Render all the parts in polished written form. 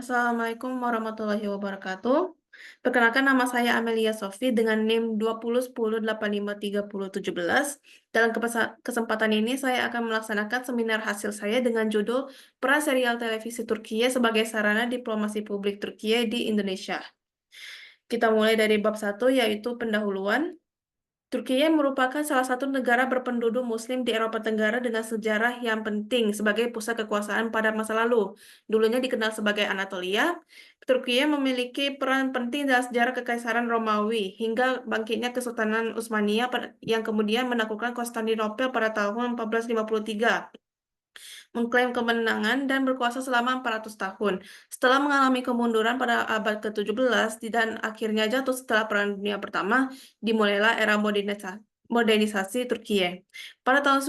Assalamualaikum warahmatullahi wabarakatuh. Perkenalkan nama saya Amelia Sofi dengan NIM 2010853017. Dalam kesempatan ini saya akan melaksanakan seminar hasil saya dengan judul Peran Serial Televisi Turkiye sebagai Sarana Diplomasi Publik Turkiye di Indonesia. Kita mulai dari bab 1 yaitu pendahuluan. Turkiye merupakan salah satu negara berpenduduk Muslim di Eropa Tenggara dengan sejarah yang penting sebagai pusat kekuasaan pada masa lalu. Dulunya dikenal sebagai Anatolia, Turkiye memiliki peran penting dalam sejarah Kekaisaran Romawi hingga bangkitnya Kesultanan Utsmaniyah yang kemudian menaklukkan Konstantinopel pada tahun 1453, mengklaim kemenangan dan berkuasa selama 400 tahun. Setelah mengalami kemunduran pada abad ke-17 dan akhirnya jatuh setelah Perang Dunia Pertama, dimulailah era modernisasi Turkiye. Pada tahun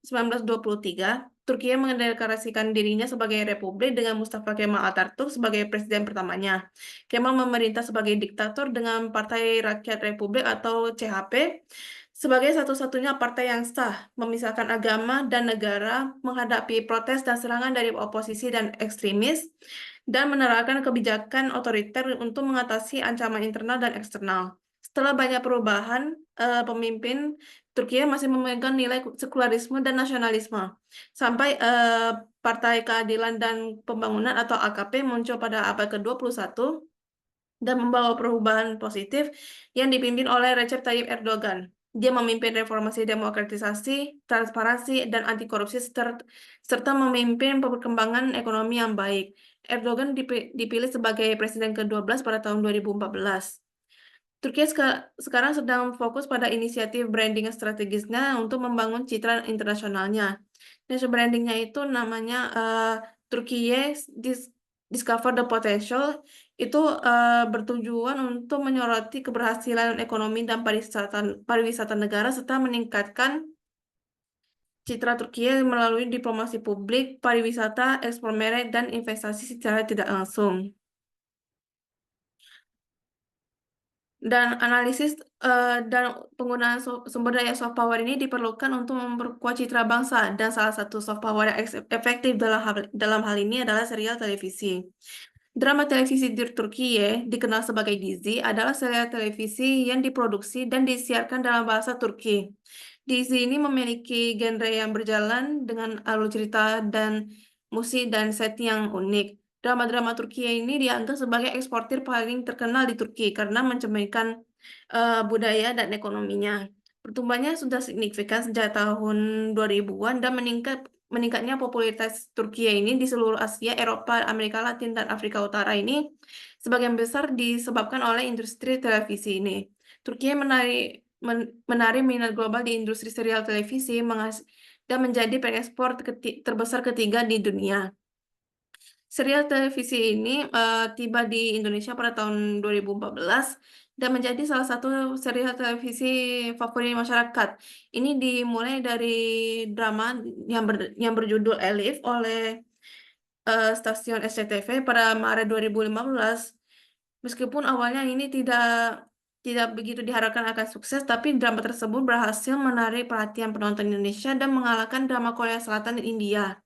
1923, Turkiye mendeklarasikan dirinya sebagai republik dengan Mustafa Kemal Atatürk sebagai presiden pertamanya. Kemal memerintah sebagai diktator dengan Partai Rakyat Republik atau CHP sebagai satu-satunya partai yang sah, memisahkan agama dan negara, menghadapi protes dan serangan dari oposisi dan ekstremis, dan menerapkan kebijakan otoriter untuk mengatasi ancaman internal dan eksternal. Setelah banyak perubahan, pemimpin Turkiye masih memegang nilai sekularisme dan nasionalisme. Sampai Partai Keadilan dan Pembangunan atau AKP muncul pada abad ke-21 dan membawa perubahan positif yang dipimpin oleh Recep Tayyip Erdogan. Dia memimpin reformasi demokratisasi, transparansi, dan anti korupsi serta memimpin perkembangan ekonomi yang baik. Erdogan dipilih sebagai presiden ke-12 pada tahun 2014. Turki sekarang sedang fokus pada inisiatif branding strategisnya untuk membangun citra internasionalnya. National brandingnya itu namanya Turkiye Discover the Potential, itu bertujuan untuk menyoroti keberhasilan ekonomi dan pariwisata negara serta meningkatkan citra Turkiye melalui diplomasi publik, pariwisata, ekspor merek, dan investasi secara tidak langsung. Dan analisis dan penggunaan sumber daya soft power ini diperlukan untuk memperkuat citra bangsa, dan salah satu soft power yang efektif dalam hal ini adalah serial televisi. Drama televisi di Turkiye, dikenal sebagai Dizi, adalah serial televisi yang diproduksi dan disiarkan dalam bahasa Turki. Dizi ini memiliki genre yang berjalan dengan alur cerita dan musik dan setting yang unik. Drama-drama Turkiye ini dianggap sebagai eksportir paling terkenal di Turki karena mencerminkan budaya dan ekonominya. Pertumbuhannya sudah signifikan sejak tahun 2000-an dan meningkatnya popularitas Turkiye ini di seluruh Asia, Eropa, Amerika Latin, dan Afrika Utara ini sebagian besar disebabkan oleh industri televisi ini. Turkiye menarik minat global di industri serial televisi dan menjadi pengekspor terbesar ketiga di dunia. Serial televisi ini tiba di Indonesia pada tahun 2014 dan menjadi salah satu serial televisi favorit masyarakat. Ini dimulai dari drama yang berjudul Elif oleh stasiun SCTV pada Maret 2015. Meskipun awalnya ini tidak begitu diharapkan akan sukses, tapi drama tersebut berhasil menarik perhatian penonton Indonesia dan mengalahkan drama Korea Selatan dan India,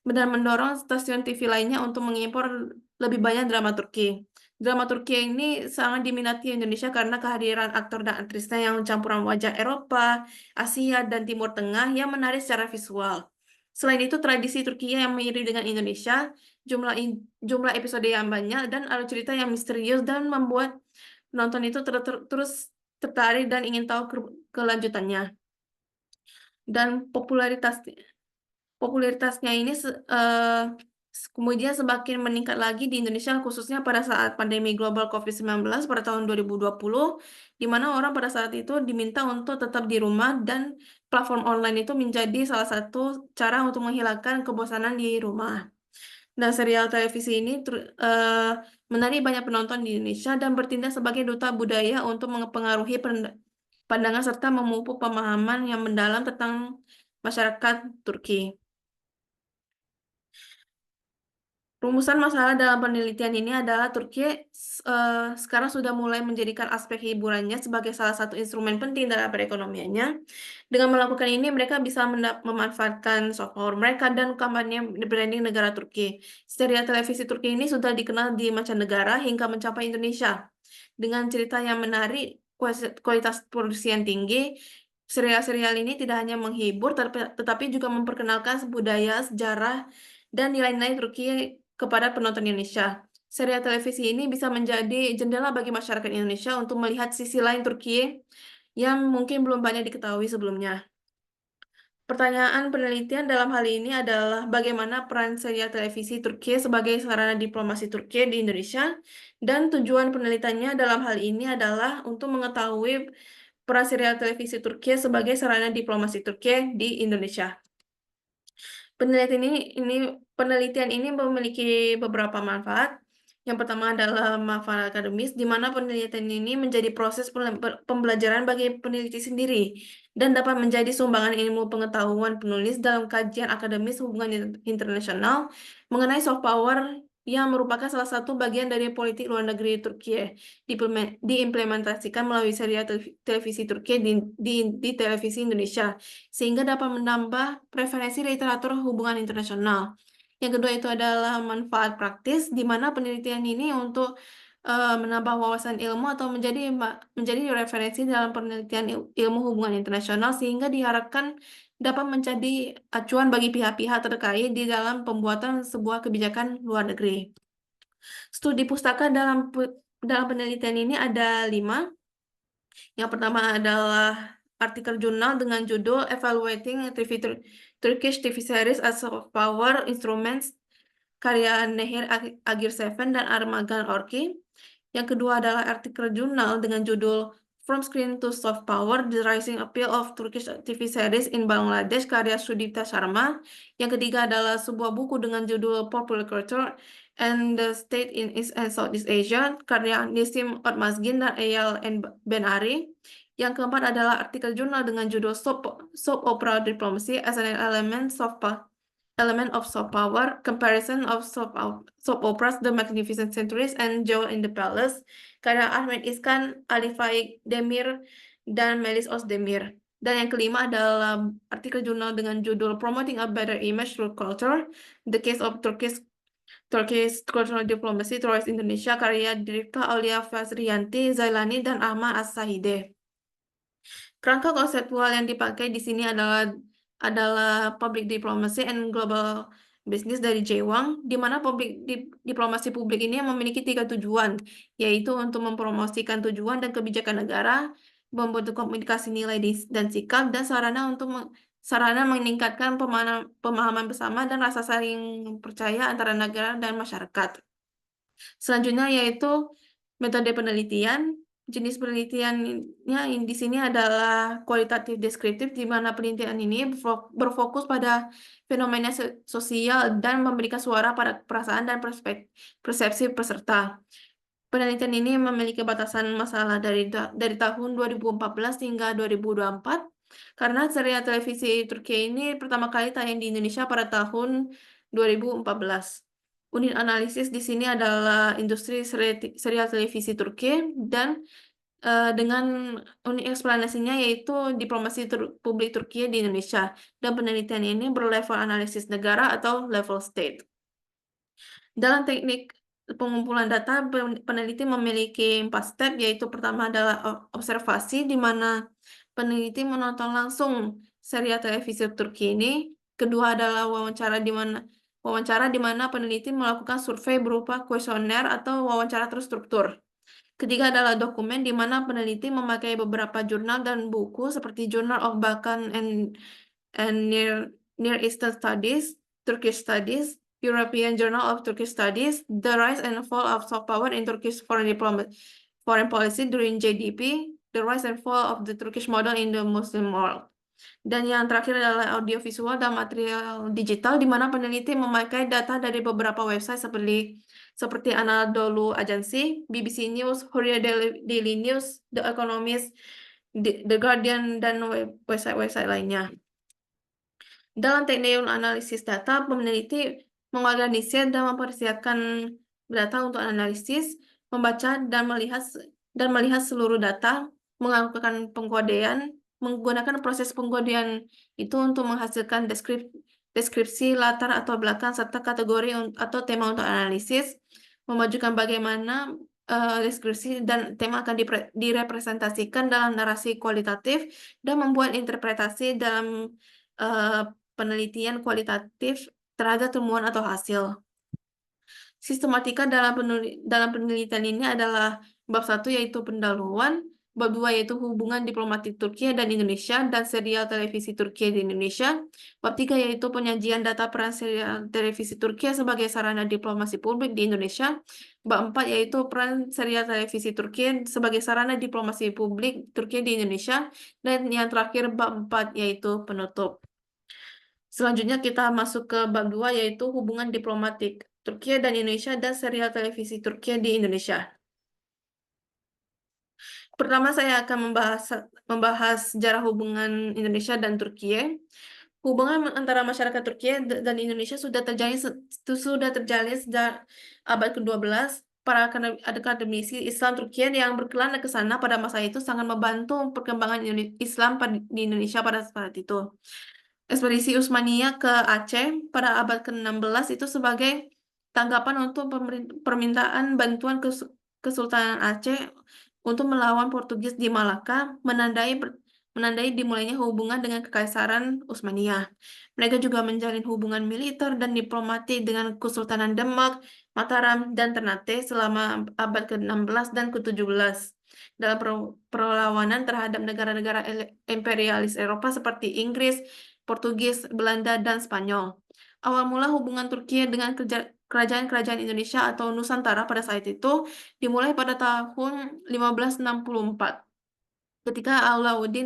dan mendorong stasiun TV lainnya untuk mengimpor lebih banyak drama Turki. Drama Turki ini sangat diminati Indonesia karena kehadiran aktor dan aktrisnya yang campuran wajah Eropa, Asia, dan Timur Tengah yang menarik secara visual. Selain itu, tradisi Turki yang mirip dengan Indonesia, jumlah episode yang banyak, dan alur cerita yang misterius dan membuat penonton itu terus tertarik dan ingin tahu kelanjutannya. Dan popularitasnya ini kemudian semakin meningkat lagi di Indonesia, khususnya pada saat pandemi global COVID-19 pada tahun 2020, di mana orang pada saat itu diminta untuk tetap di rumah, dan platform online itu menjadi salah satu cara untuk menghilangkan kebosanan di rumah. Dan serial televisi ini menarik banyak penonton di Indonesia dan bertindak sebagai duta budaya untuk mempengaruhi pandangan serta memupuk pemahaman yang mendalam tentang masyarakat Turki. Rumusan masalah dalam penelitian ini adalah Turki sekarang sudah mulai menjadikan aspek hiburannya sebagai salah satu instrumen penting dalam perekonomiannya. Dengan melakukan ini, mereka bisa memanfaatkan soft power mereka dan kampanye branding negara Turki. Serial televisi Turki ini sudah dikenal di mancanegara hingga mencapai Indonesia. Dengan cerita yang menarik, kualitas produksi yang tinggi, serial-serial ini tidak hanya menghibur, tetapi juga memperkenalkan budaya, sejarah, dan nilai-nilai Turki kepada penonton Indonesia. Serial televisi ini bisa menjadi jendela bagi masyarakat Indonesia untuk melihat sisi lain Turki yang mungkin belum banyak diketahui sebelumnya. Pertanyaan penelitian dalam hal ini adalah bagaimana peran serial televisi Turki sebagai sarana diplomasi Turki di Indonesia, dan tujuan penelitiannya dalam hal ini adalah untuk mengetahui peran serial televisi Turki sebagai sarana diplomasi Turki di Indonesia. Penelitian ini memiliki beberapa manfaat. Yang pertama adalah manfaat akademis, di mana penelitian ini menjadi proses pembelajaran bagi peneliti sendiri dan dapat menjadi sumbangan ilmu pengetahuan penulis dalam kajian akademis hubungan internasional mengenai soft power yang merupakan salah satu bagian dari politik luar negeri Turki, diimplementasikan melalui serial televisi Turki di televisi Indonesia, sehingga dapat menambah preferensi literatur hubungan internasional. Yang kedua itu adalah manfaat praktis, di mana penelitian ini untuk menambah wawasan ilmu atau menjadi referensi dalam penelitian ilmu hubungan internasional, sehingga diharapkan dapat menjadi acuan bagi pihak-pihak terkait di dalam pembuatan sebuah kebijakan luar negeri. Studi pustaka dalam penelitian ini ada 5. Yang pertama adalah artikel jurnal dengan judul Evaluating Turkish TV Series as Soft Power Instruments karya Nehir Agirseven dan Armagan Orki. Yang kedua adalah artikel jurnal dengan judul From Screen to Soft Power: The Rising Appeal of Turkish TV Series in Bangladesh karya Sudipta Sharma. Yang ketiga adalah sebuah buku dengan judul Popular Culture and the State in East and Southeast Asia karya Nisim Otmazgin dan Eyal N. Ben-Ari. Yang keempat adalah artikel jurnal dengan judul Soap Opera Diplomacy as an Element of Soft Power, Comparison of Soap Operas, The Magnificent Centuries, and Jewel in the Palace, karya Ahmed Iskan, Ali Faik Demir, dan Melis Ozdemir. Dan yang kelima adalah artikel jurnal dengan judul Promoting a Better Image Through Culture, The Case of Turkish Cultural Diplomacy Towards Indonesia, karya Dirka Aulia Fazrianti, Zailani, dan Ahmad As-Sahide. Kerangka konseptual yang dipakai di sini adalah Public Diplomacy and Global Business dari Jaewang, di mana diplomasi publik ini memiliki 3 tujuan, yaitu untuk mempromosikan tujuan dan kebijakan negara, membentuk komunikasi nilai dan sikap, dan sarana meningkatkan pemahaman bersama dan rasa saling percaya antara negara dan masyarakat. Selanjutnya yaitu metode penelitian. Jenis penelitiannya di sini adalah kualitatif deskriptif, di mana penelitian ini berfokus pada fenomena sosial dan memberikan suara pada perasaan dan persepsi peserta. Penelitian ini memiliki batasan masalah dari tahun 2014 hingga 2024, karena serial televisi Turki ini pertama kali tayang di Indonesia pada tahun 2014. Unit analisis di sini adalah industri serial televisi Turki, dan dengan unit eksplanasinya yaitu diplomasi publik Turki di Indonesia. Dan penelitian ini berlevel analisis negara atau level state. Dalam teknik pengumpulan data, peneliti memiliki 4 step, yaitu pertama adalah observasi, di mana peneliti menonton langsung serial televisi Turki ini. Kedua adalah wawancara, di mana peneliti melakukan survei berupa kuesioner atau wawancara terstruktur. Ketiga adalah dokumen, di mana peneliti memakai beberapa jurnal dan buku seperti Journal of Balkan and Near Eastern Studies, Turkish Studies, European Journal of Turkish Studies, The Rise and Fall of Soft Power in Turkish Foreign Policy During JDP, The Rise and Fall of the Turkish Model in the Muslim World. Dan yang terakhir adalah audiovisual dan material digital, di mana peneliti memakai data dari beberapa website seperti Anadolu Agency, BBC News, Hurriyet Daily News, The Economist, The Guardian, dan website-website lainnya. Dalam teknik analisis data, peneliti mengorganisir dan mempersiapkan data untuk analisis, membaca dan melihat seluruh data, melakukan pengkodean, menggunakan proses pengkodean itu untuk menghasilkan deskripsi latar atau belakang serta kategori atau tema untuk analisis, memajukan bagaimana deskripsi dan tema akan direpresentasikan dalam narasi kualitatif dan membuat interpretasi dalam eh, penelitian kualitatif terhadap temuan atau hasil. Sistematika dalam penelitian ini adalah bab 1 yaitu pendahuluan, bab 2 yaitu hubungan diplomatik Turki dan Indonesia dan serial televisi Turki di Indonesia, bab 3 yaitu penyajian data peran serial televisi Turki sebagai sarana diplomasi publik di Indonesia, bab 4 yaitu peran serial televisi Turki sebagai sarana diplomasi publik Turki di Indonesia, dan yang terakhir bab 4 yaitu penutup. Selanjutnya kita masuk ke bab 2 yaitu hubungan diplomatik Turki dan Indonesia dan serial televisi Turki di Indonesia. Pertama saya akan membahas sejarah hubungan Indonesia dan Turki. Hubungan antara masyarakat Turki dan Indonesia sudah terjalin sejak abad ke-12. Para akademisi Islam Turki yang berkelana ke sana pada masa itu sangat membantu perkembangan Islam di Indonesia pada saat itu. Ekspedisi Utsmaniyah ke Aceh pada abad ke-16 itu sebagai tanggapan untuk permintaan bantuan Kesultanan Aceh untuk melawan Portugis di Malaka, menandai dimulainya hubungan dengan Kekaisaran Utsmaniyah. Mereka juga menjalin hubungan militer dan diplomatik dengan Kesultanan Demak, Mataram, dan Ternate selama abad ke-16 dan ke-17 dalam perlawanan terhadap negara-negara imperialis Eropa seperti Inggris, Portugis, Belanda, dan Spanyol. Awal mula hubungan Turki dengan kerajaan-kerajaan Indonesia atau Nusantara pada saat itu dimulai pada tahun 1564 ketika Alauddin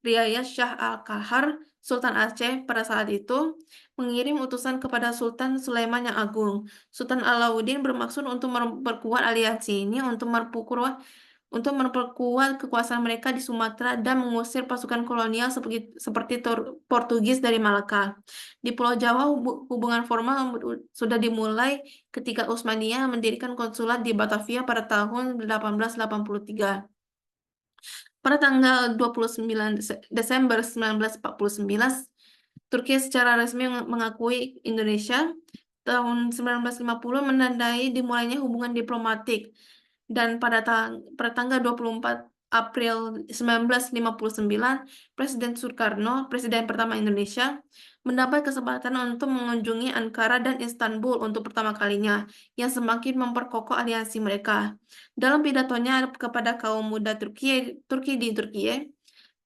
Riayah Shah Al-Qahar, Sultan Aceh pada saat itu, mengirim utusan kepada Sultan Sulaiman yang Agung. Sultan Alauddin bermaksud untuk memperkuat aliansi ini untuk memperkuat kekuasaan mereka di Sumatera dan mengusir pasukan kolonial seperti Portugis dari Malaka. Di Pulau Jawa, hubungan formal sudah dimulai ketika Utsmaniyah mendirikan konsulat di Batavia pada tahun 1883. Pada tanggal 29 Desember 1949, Turki secara resmi mengakui Indonesia. Tahun 1950 menandai dimulainya hubungan diplomatik, dan pada tanggal 24 April 1959, Presiden Soekarno, Presiden pertama Indonesia, mendapat kesempatan untuk mengunjungi Ankara dan Istanbul untuk pertama kalinya, yang semakin memperkokoh aliansi mereka. Dalam pidatonya kepada kaum muda Turki di Turki,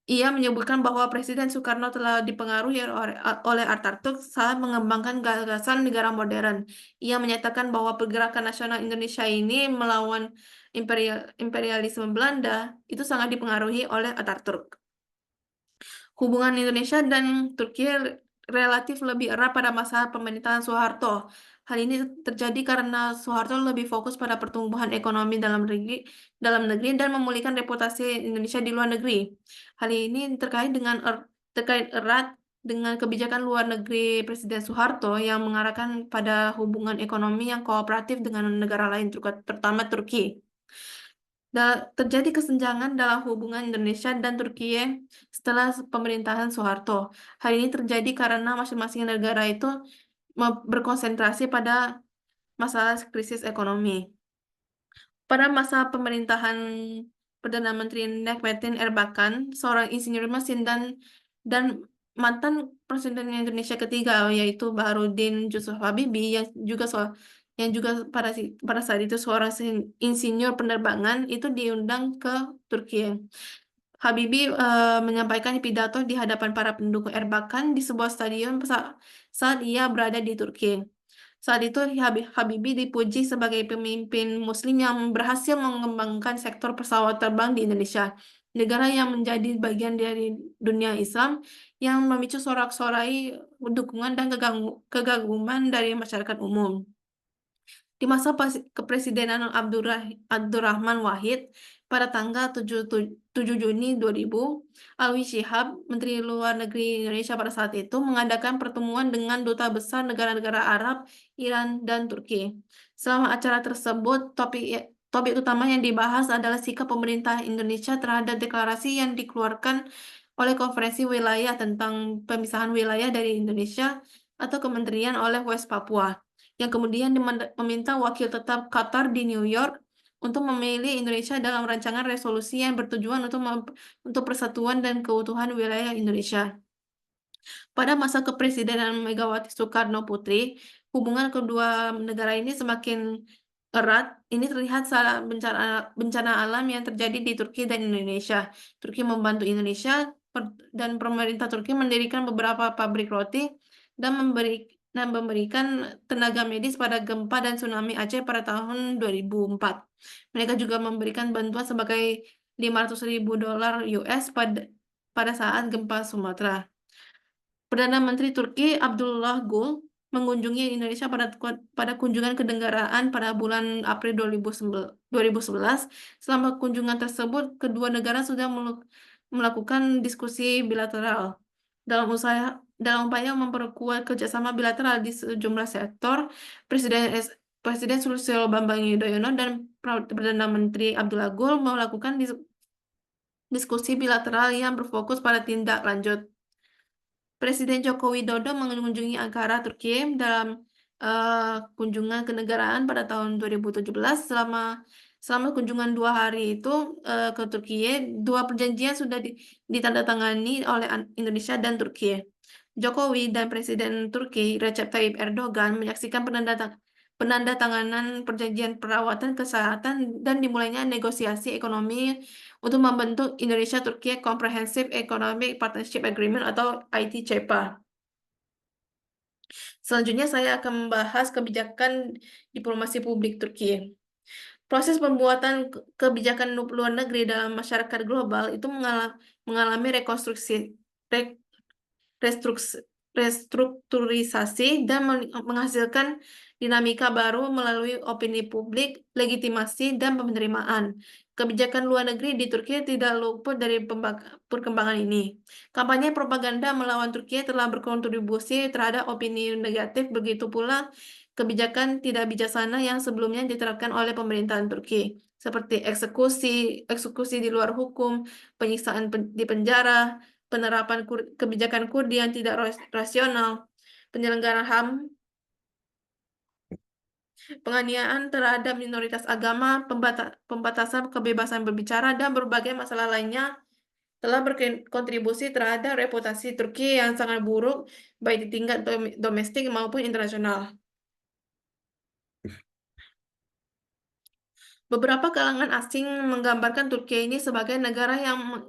ia menyebutkan bahwa Presiden Soekarno telah dipengaruhi oleh Atatürk saat mengembangkan gagasan negara modern. Ia menyatakan bahwa pergerakan nasional Indonesia ini melawan imperialisme Belanda itu sangat dipengaruhi oleh Atatürk. Hubungan Indonesia dan Turki relatif lebih erat pada masa pemerintahan Soeharto. Hal ini terjadi karena Soeharto lebih fokus pada pertumbuhan ekonomi dalam negeri dan memulihkan reputasi Indonesia di luar negeri. Hal ini terkait erat dengan kebijakan luar negeri Presiden Soeharto yang mengarahkan pada hubungan ekonomi yang kooperatif dengan negara lain, terutama Turki. Terjadi kesenjangan dalam hubungan Indonesia dan Turki setelah pemerintahan Soeharto. Hal ini terjadi karena masing-masing negara itu berkonsentrasi pada masalah krisis ekonomi. Pada masa pemerintahan Perdana Menteri Necmettin Erbakan, seorang insinyur mesin dan mantan Presiden Indonesia ketiga, yaitu Baharudin Yusuf Habibie, yang juga pada saat itu seorang insinyur penerbangan, itu diundang ke Turki. Habibie menyampaikan pidato di hadapan para pendukung Erbakan di sebuah stadion saat ia berada di Turki. Saat itu Habibie dipuji sebagai pemimpin Muslim yang berhasil mengembangkan sektor pesawat terbang di Indonesia, negara yang menjadi bagian dari dunia Islam yang memicu sorak-sorai dukungan dan kegaguman dari masyarakat umum. Di masa kepresidenan Abdurrahman Wahid, Pada tanggal 7 Juni 2000, Alwi Shihab, Menteri Luar Negeri Indonesia pada saat itu, mengadakan pertemuan dengan duta besar negara-negara Arab, Iran, dan Turki. Selama acara tersebut, topik utama yang dibahas adalah sikap pemerintah Indonesia terhadap deklarasi yang dikeluarkan oleh Konferensi Wilayah tentang pemisahan wilayah dari Indonesia atau kementerian oleh West Papua, yang kemudian meminta wakil tetap Qatar di New York untuk memilih Indonesia dalam rancangan resolusi yang bertujuan untuk persatuan dan keutuhan wilayah Indonesia. Pada masa kepresidenan Megawati Soekarno Putri, hubungan kedua negara ini semakin erat. Ini terlihat saat bencana alam yang terjadi di Turki dan Indonesia. Turki membantu Indonesia dan pemerintah Turki mendirikan beberapa pabrik roti dan memberikan tenaga medis pada gempa dan tsunami Aceh pada tahun 2004. Mereka juga memberikan bantuan sebagai $500.000 US pada saat gempa Sumatera. Perdana Menteri Turki Abdullah Gül mengunjungi Indonesia pada kunjungan kenegaraan pada bulan April 2011. Selama kunjungan tersebut, kedua negara sudah melakukan diskusi bilateral dalam upaya memperkuat kerjasama bilateral di sejumlah sektor. Presiden Susilo Bambang Yudhoyono dan Perdana Menteri Abdullah Gül melakukan diskusi bilateral yang berfokus pada tindak lanjut. Presiden Joko Widodo mengunjungi Ankara, Turki dalam kunjungan kenegaraan pada tahun 2017. Selama kunjungan 2 hari itu ke Turki, 2 perjanjian sudah ditandatangani oleh Indonesia dan Turki. Jokowi dan Presiden Turki Recep Tayyip Erdogan menyaksikan penandatanganan perjanjian perawatan kesehatan dan dimulainya negosiasi ekonomi untuk membentuk Indonesia-Turki Comprehensive Economic Partnership Agreement atau ITCPA. Selanjutnya saya akan membahas kebijakan diplomasi publik Turki. Proses pembuatan kebijakan luar negeri dalam masyarakat global itu mengalami restrukturisasi dan menghasilkan dinamika baru melalui opini publik, legitimasi, dan penerimaan. Kebijakan luar negeri di Turki tidak luput dari perkembangan ini. Kampanye propaganda melawan Turki telah berkontribusi terhadap opini negatif, begitu pula kebijakan tidak bijaksana yang sebelumnya diterapkan oleh pemerintahan Turki, seperti eksekusi di luar hukum, penyiksaan di penjara, penerapan kebijakan Kurdi yang tidak rasional, penyelenggaraan HAM, penganiayaan terhadap minoritas agama, pembatasan kebebasan berbicara, dan berbagai masalah lainnya telah berkontribusi terhadap reputasi Turki yang sangat buruk, baik di tingkat domestik maupun internasional. Beberapa kalangan asing menggambarkan Turki ini sebagai negara yang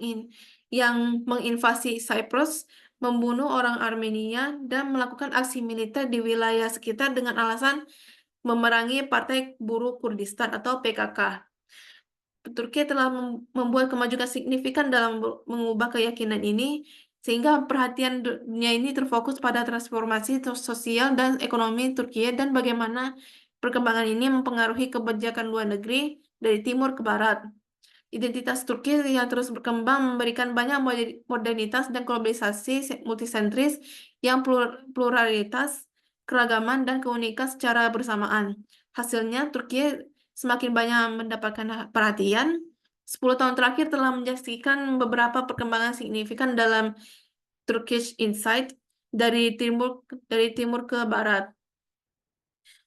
menginvasi Cyprus, membunuh orang Armenia, dan melakukan aksi militer di wilayah sekitar dengan alasan memerangi Partai Buruh Kurdistan atau PKK. Turki telah membuat kemajuan signifikan dalam mengubah keyakinan ini, sehingga perhatian dunia ini terfokus pada transformasi sosial dan ekonomi Turki dan bagaimana perkembangan ini mempengaruhi kebijakan luar negeri dari timur ke barat. Identitas Turki yang terus berkembang memberikan banyak modernitas dan globalisasi multisentris yang pluralitas, keragaman, dan keunikan secara bersamaan. Hasilnya, Turki semakin banyak mendapatkan perhatian. 10 tahun terakhir telah menyaksikan beberapa perkembangan signifikan dalam Turkish Insight dari timur ke barat.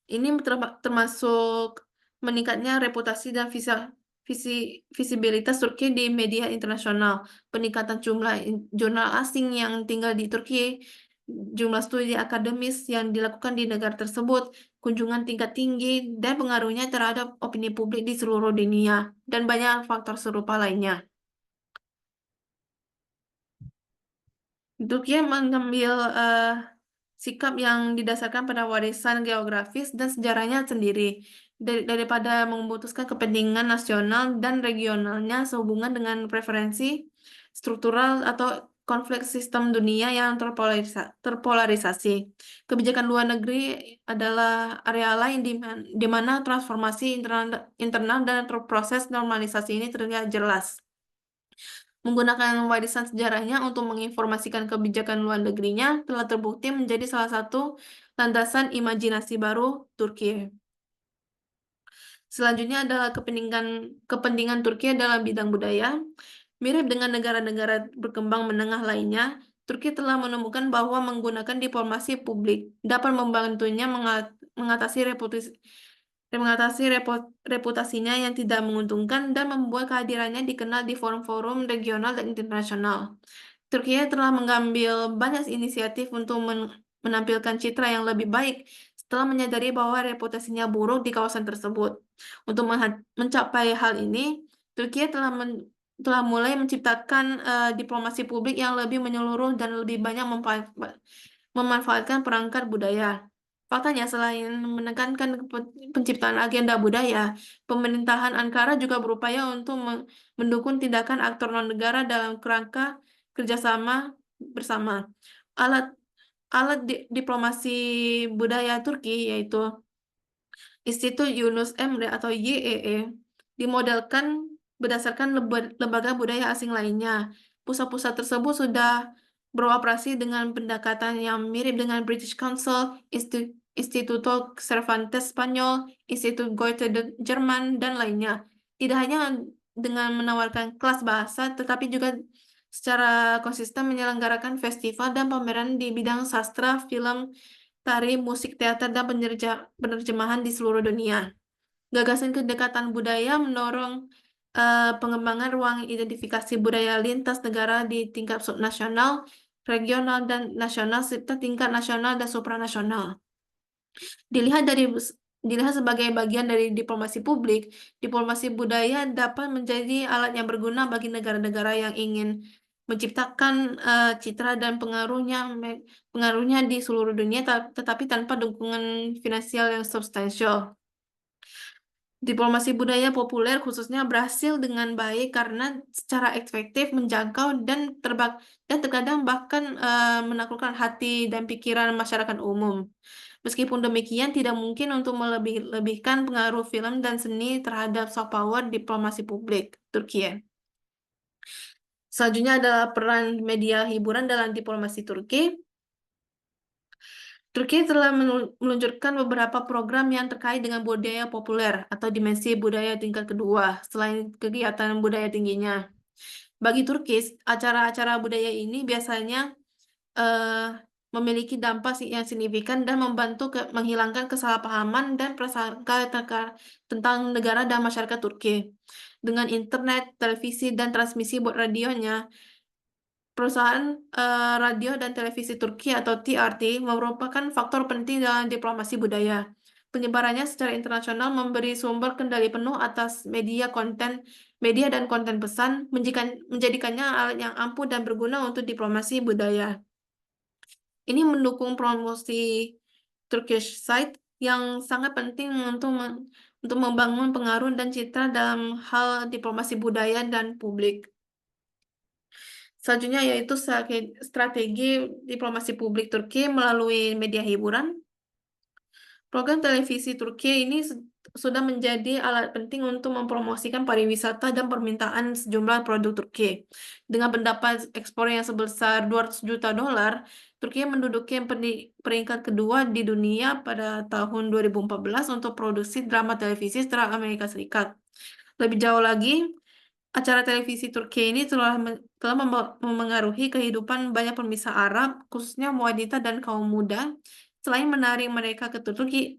Ini termasuk meningkatnya reputasi dan visibilitas Turki di media internasional, peningkatan jumlah jurnal asing yang tinggal di Turki, jumlah studi akademis yang dilakukan di negara tersebut, kunjungan tingkat tinggi, dan pengaruhnya terhadap opini publik di seluruh dunia, dan banyak faktor serupa lainnya. Turki mengambil sikap yang didasarkan pada warisan geografis dan sejarahnya sendiri, daripada memutuskan kepentingan nasional dan regionalnya sehubungan dengan preferensi struktural atau konflik sistem dunia yang terpolarisasi. Kebijakan luar negeri adalah area lain di mana transformasi internal dan proses normalisasi ini terlihat jelas. Menggunakan warisan sejarahnya untuk menginformasikan kebijakan luar negerinya telah terbukti menjadi salah satu landasan imajinasi baru Turki. Selanjutnya adalah kepentingan Turki dalam bidang budaya. Mirip dengan negara-negara berkembang menengah lainnya, Turki telah menemukan bahwa menggunakan diplomasi publik dapat membantunya mengatasi reputasinya yang tidak menguntungkan dan membuat kehadirannya dikenal di forum-forum regional dan internasional. Turki telah mengambil banyak inisiatif untuk menampilkan citra yang lebih baik setelah menyadari bahwa reputasinya buruk di kawasan tersebut. Untuk mencapai hal ini, Turki telah mulai menciptakan diplomasi publik yang lebih menyeluruh dan lebih banyak memanfaatkan perangkat budaya. Faktanya, selain menekankan penciptaan agenda budaya, pemerintahan Ankara juga berupaya untuk mendukung tindakan aktor non-negara dalam kerangka kerjasama bersama. Alat alat diplomasi budaya Turki yaitu Institut Yunus Emre atau YEE dimodelkan berdasarkan lembaga budaya asing lainnya. Pusat-pusat tersebut sudah beroperasi dengan pendekatan yang mirip dengan British Council, Instituto Cervantes Spanyol, Institut Goethe Jerman, dan lainnya. Tidak hanya dengan menawarkan kelas bahasa, tetapi juga secara konsisten menyelenggarakan festival dan pameran di bidang sastra, film, tari, musik, teater, dan penerjemahan di seluruh dunia. Gagasan kedekatan budaya mendorong pengembangan ruang identifikasi budaya lintas negara di tingkat subnasional, regional, dan nasional, serta tingkat nasional dan supranasional. Dilihat sebagai bagian dari diplomasi publik, diplomasi budaya dapat menjadi alat yang berguna bagi negara-negara yang ingin menciptakan citra dan pengaruhnya di seluruh dunia, tetapi tanpa dukungan finansial yang substansial. Diplomasi budaya populer khususnya berhasil dengan baik karena secara efektif menjangkau dan terkadang bahkan menaklukkan hati dan pikiran masyarakat umum. Meskipun demikian, tidak mungkin untuk melebihkan pengaruh film dan seni terhadap soft power diplomasi publik Turki. Selanjutnya adalah peran media hiburan dalam diplomasi Turki. Turki telah meluncurkan beberapa program yang terkait dengan budaya populer atau dimensi budaya tingkat kedua, selain kegiatan budaya tingginya. Bagi Turki, acara-acara budaya ini biasanya memiliki dampak yang signifikan dan membantu menghilangkan kesalahpahaman dan prasangka tentang negara dan masyarakat Turki. Dengan internet, televisi, dan transmisi radionya, perusahaan radio dan televisi Turki atau TRT merupakan faktor penting dalam diplomasi budaya. Penyebarannya secara internasional memberi sumber kendali penuh atas media dan konten pesan, menjadikannya alat yang ampuh dan berguna untuk diplomasi budaya. Ini mendukung promosi Turkish site yang sangat penting untuk membangun pengaruh dan citra dalam hal diplomasi budaya dan publik. Selanjutnya yaitu strategi diplomasi publik Turki melalui media hiburan. Program televisi Turki ini sudah menjadi alat penting untuk mempromosikan pariwisata dan permintaan sejumlah produk Turki. Dengan pendapat ekspor yang sebesar 200 juta dolar, Turki menduduki peringkat kedua di dunia pada tahun 2014 untuk produksi drama televisi setelah Amerika Serikat. Lebih jauh lagi, acara televisi Turki ini telah memengaruhi kehidupan banyak pemirsa Arab, khususnya wanita dan kaum muda, selain menarik mereka ke Turki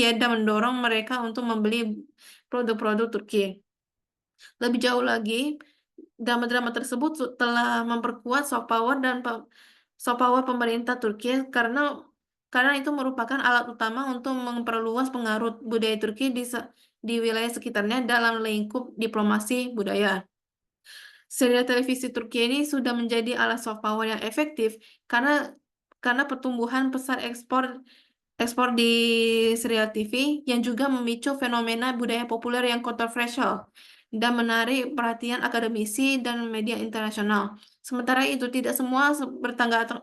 ya, dan mendorong mereka untuk membeli produk-produk Turki. Lebih jauh lagi, drama-drama tersebut telah memperkuat soft power pemerintah Turki karena itu merupakan alat utama untuk memperluas pengaruh budaya Turki di wilayah sekitarnya dalam lingkup diplomasi budaya. Serial televisi Turki ini sudah menjadi alat soft power yang efektif karena pertumbuhan besar ekspor di serial TV yang juga memicu fenomena budaya populer yang kontroversial. dan menarik perhatian akademisi dan media internasional. Sementara itu, tidak semua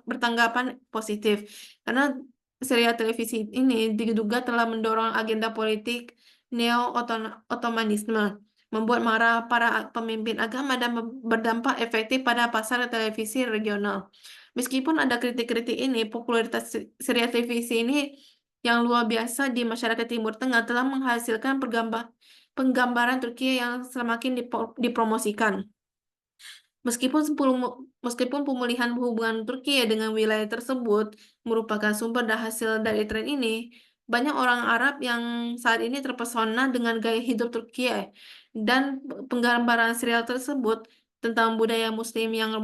bertanggapan positif, karena serial televisi ini diduga telah mendorong agenda politik neo-Ottomanisme, membuat marah para pemimpin agama dan berdampak efektif pada pasar televisi regional. Meskipun ada kritik-kritik ini, popularitas serial televisi ini yang luar biasa di masyarakat Timur Tengah telah menghasilkan penggambaran Turki yang semakin dipromosikan. Meskipun pemulihan hubungan Turki dengan wilayah tersebut merupakan sumber dan hasil dari tren ini, banyak orang Arab yang saat ini terpesona dengan gaya hidup Turki dan penggambaran serial tersebut tentang budaya Muslim yang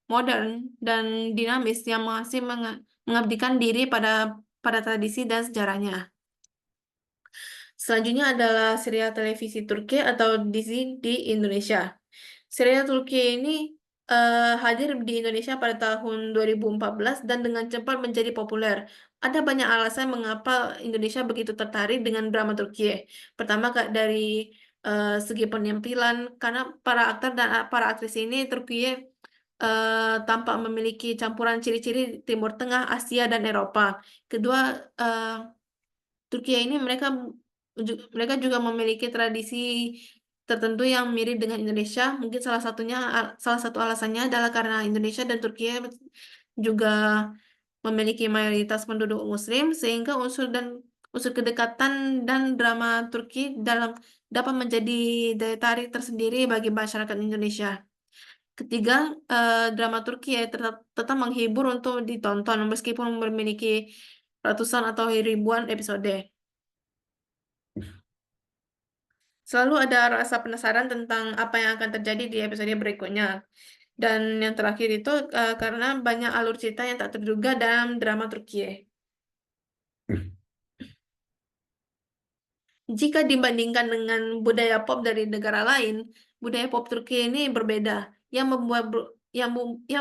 modern dan dinamis yang masih mengabdikan diri pada tradisi dan sejarahnya. Selanjutnya adalah serial televisi Turki atau Dizi di Indonesia. Serial Turki ini hadir di Indonesia pada tahun 2014 dan dengan cepat menjadi populer. Ada banyak alasan mengapa Indonesia begitu tertarik dengan drama Turki. Pertama, dari segi penampilan, karena para aktor dan para aktris ini Turki tampak memiliki campuran ciri-ciri Timur Tengah, Asia, dan Eropa. Kedua, Turki ini mereka juga memiliki tradisi tertentu yang mirip dengan Indonesia. Mungkin salah satu alasannya adalah karena Indonesia dan Turki juga memiliki mayoritas penduduk Muslim, sehingga unsur kedekatan dan drama Turki dapat menjadi daya tarik tersendiri bagi masyarakat Indonesia. Ketiga, drama Turki tetap menghibur untuk ditonton meskipun memiliki ratusan atau ribuan episode. Selalu ada rasa penasaran tentang apa yang akan terjadi di episode berikutnya. Dan yang terakhir itu karena banyak alur cerita yang tak terduga dalam drama Turki. Jika dibandingkan dengan budaya pop dari negara lain, budaya pop Turki ini berbeda. Yang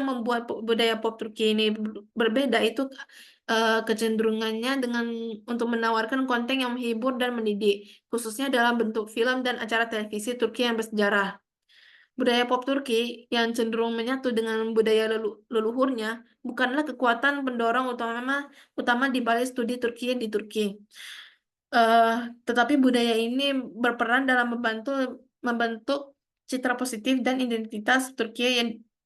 membuat budaya pop Turki ini berbeda itu kecenderungannya untuk menawarkan konten yang menghibur dan mendidik, khususnya dalam bentuk film dan acara televisi Turki yang bersejarah. Budaya pop Turki yang cenderung menyatu dengan budaya leluhurnya bukanlah kekuatan pendorong utama di balik studi Turki di Turki. Eh, tetapi budaya ini berperan dalam membentuk citra positif dan identitas Turki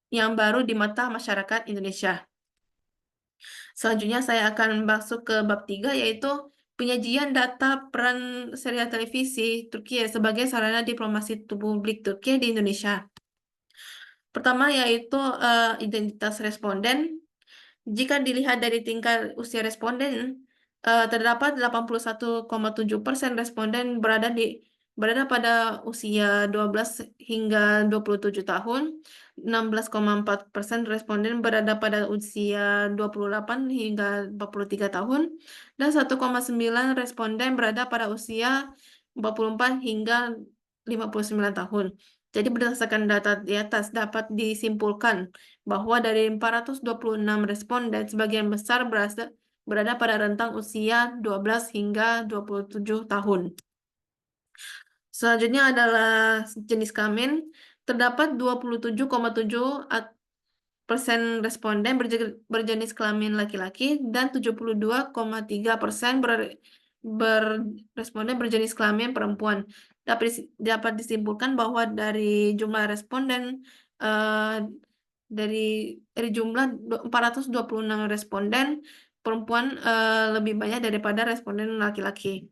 yang baru di mata masyarakat Indonesia. Selanjutnya saya akan masuk ke bab 3, yaitu penyajian data peran serial televisi Turki sebagai sarana diplomasi publik Turki di Indonesia. Pertama yaitu identitas responden. Jika dilihat dari tingkat usia responden, terdapat 81,7% responden berada pada usia 12 hingga 27 tahun, 16,4% responden berada pada usia 28 hingga 43 tahun, dan 1,9 responden berada pada usia 44 hingga 59 tahun. Jadi berdasarkan data di atas dapat disimpulkan bahwa dari 426 responden, sebagian besar berada pada rentang usia 12 hingga 27 tahun. Selanjutnya adalah jenis kelamin. Terdapat 27,7% responden berjenis kelamin laki-laki dan 72,3% responden berjenis kelamin perempuan. Dapat disimpulkan bahwa dari jumlah responden eh, dari jumlah 426 responden, perempuan lebih banyak daripada responden laki-laki.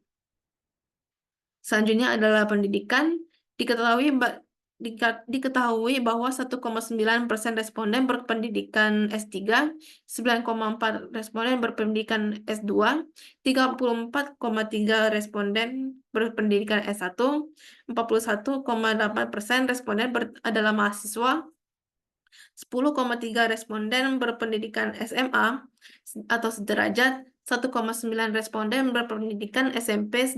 Selanjutnya adalah pendidikan. Diketahui bahwa 1,9% responden berpendidikan S3, 9,4 responden berpendidikan S2, 34,3 responden berpendidikan S1, 41,8% responden adalah mahasiswa, 10,3 responden berpendidikan SMA atau sederajat, 1,9 responden berpendidikan SMP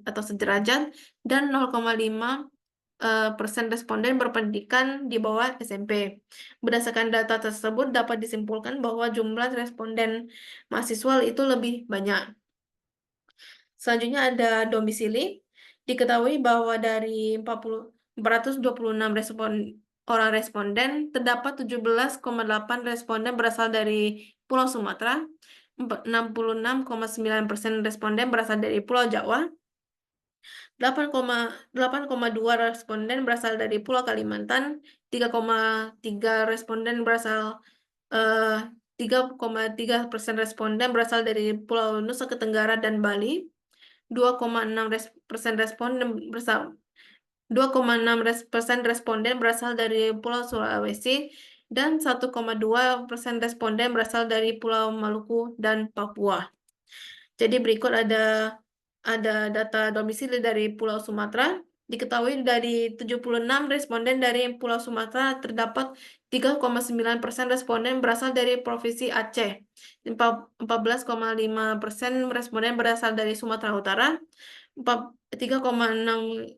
atau sederajat, dan 0,5% responden berpendidikan di bawah SMP. Berdasarkan data tersebut dapat disimpulkan bahwa jumlah responden mahasiswa itu lebih banyak. Selanjutnya ada domisili. Diketahui bahwa dari 426 orang responden, terdapat 17,8 responden berasal dari Pulau Sumatera, 66,9% responden berasal dari Pulau Jawa, 8,2 responden berasal dari Pulau Kalimantan, 3,3 responden berasal 3,3% responden berasal dari Pulau Nusa Tenggara dan Bali, 2,6% responden berasal 2,6% responden berasal dari Pulau Sulawesi dan 1,2% responden berasal dari Pulau Maluku dan Papua. Jadi berikut ada data domisili dari Pulau Sumatera. Diketahui dari 76 responden dari Pulau Sumatera terdapat 3,9% responden berasal dari Provinsi Aceh. 14,5% responden berasal dari Sumatera Utara. 36,8%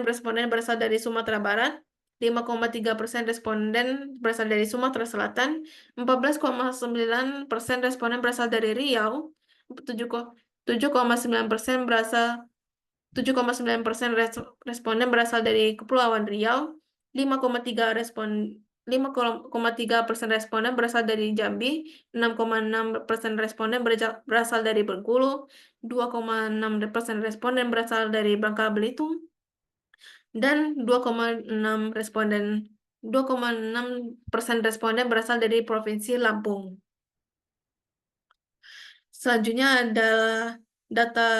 responden berasal dari Sumatera Barat. 5,3% responden berasal dari Sumatera Selatan, 14,9% responden berasal dari Riau, 7,9% responden berasal dari Kepulauan Riau, 5,3% responden berasal dari Jambi, 6,6% responden berasal dari Bengkulu, 2,6% responden berasal dari Bangka Belitung, dan 2,6% responden berasal dari Provinsi Lampung. Selanjutnya adalah data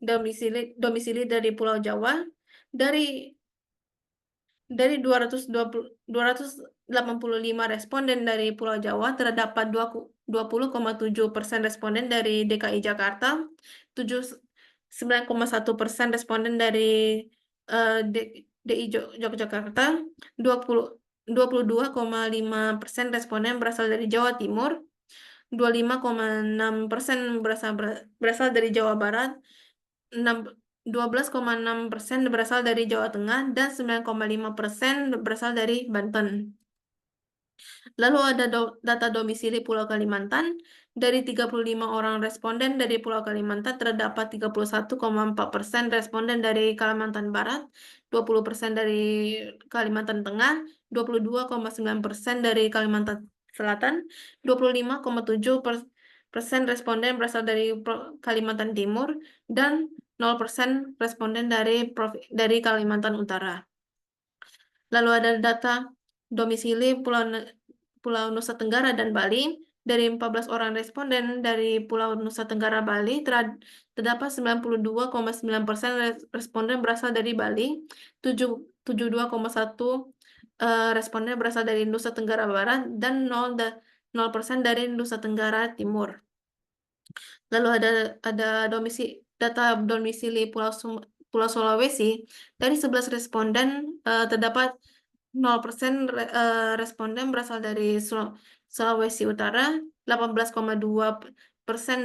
domisili dari Pulau Jawa. Dari 285 responden dari Pulau Jawa, terdapat 20,7% responden dari DKI Jakarta, 9,1% responden dari DI Yogyakarta, 22,5% responden berasal dari Jawa Timur, 25,6% berasal dari Jawa Barat, 12,6% berasal dari Jawa Tengah, dan 9,5% berasal dari Banten. Lalu ada data domisili Pulau Kalimantan. Dari 35 orang responden dari Pulau Kalimantan, terdapat 31,4% responden dari Kalimantan Barat, 20% dari Kalimantan Tengah, 22,9% dari Kalimantan Selatan, 25,7% responden berasal dari Kalimantan Timur, dan 0% responden dari Kalimantan Utara. Lalu ada data domisili Pulau Nusa Tenggara dan Bali. Dari 14 orang responden dari Pulau Nusa Tenggara Bali, terdapat 92,9% responden berasal dari Bali, 72,1 responden berasal dari Nusa Tenggara Barat, dan 0% dari Nusa Tenggara Timur. Lalu ada data domisili Pulau Sulawesi. Dari 11 responden terdapat 0% responden berasal dari Sulawesi Utara, 18,2%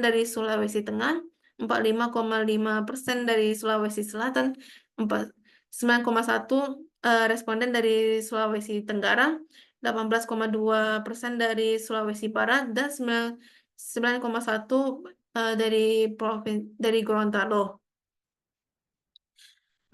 dari Sulawesi Tengah, 45,5% dari Sulawesi Selatan, 9,1 responden dari Sulawesi Tenggara, 18,2% dari Sulawesi Barat, dan 9,1 dari Gorontalo.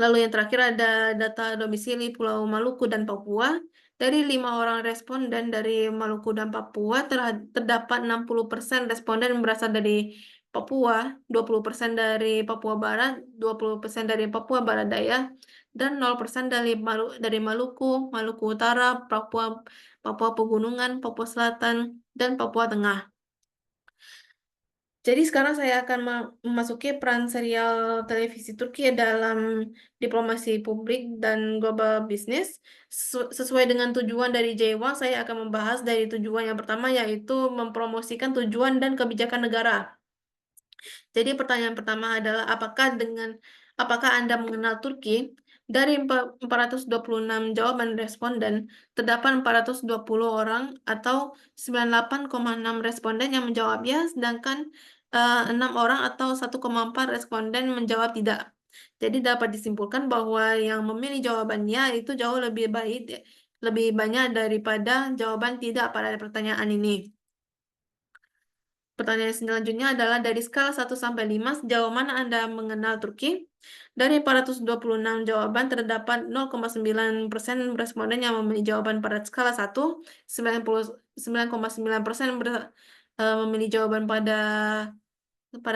Lalu yang terakhir ada data domisili Pulau Maluku dan Papua. Dari 5 orang responden dari Maluku dan Papua, terdapat 60% responden berasal dari Papua, 20% dari Papua Barat, 20% dari Papua Barat Daya, dan 0% dari Maluku, Maluku Utara, Papua Pegunungan, Papua Selatan, dan Papua Tengah. Jadi sekarang saya akan memasuki peran serial televisi Turki dalam diplomasi publik dan global bisnis. Sesuai dengan tujuan dari J1, saya akan membahas dari tujuan yang pertama, yaitu mempromosikan tujuan dan kebijakan negara. Jadi pertanyaan pertama adalah apakah Anda mengenal Turki? Dari 426 jawaban responden, terdapat 420 orang atau 98,6 responden yang menjawab ya, sedangkan 6 orang atau 1,4 responden menjawab tidak. Jadi dapat disimpulkan bahwa yang memilih jawabannya itu jauh lebih banyak daripada jawaban tidak pada pertanyaan ini. Pertanyaan selanjutnya adalah dari skala 1 sampai 5, sejauh mana Anda mengenal Turki? Dari 426 jawaban, terdapat 0,9% responden yang memilih jawaban pada skala 1, 99,9% memilih jawaban pada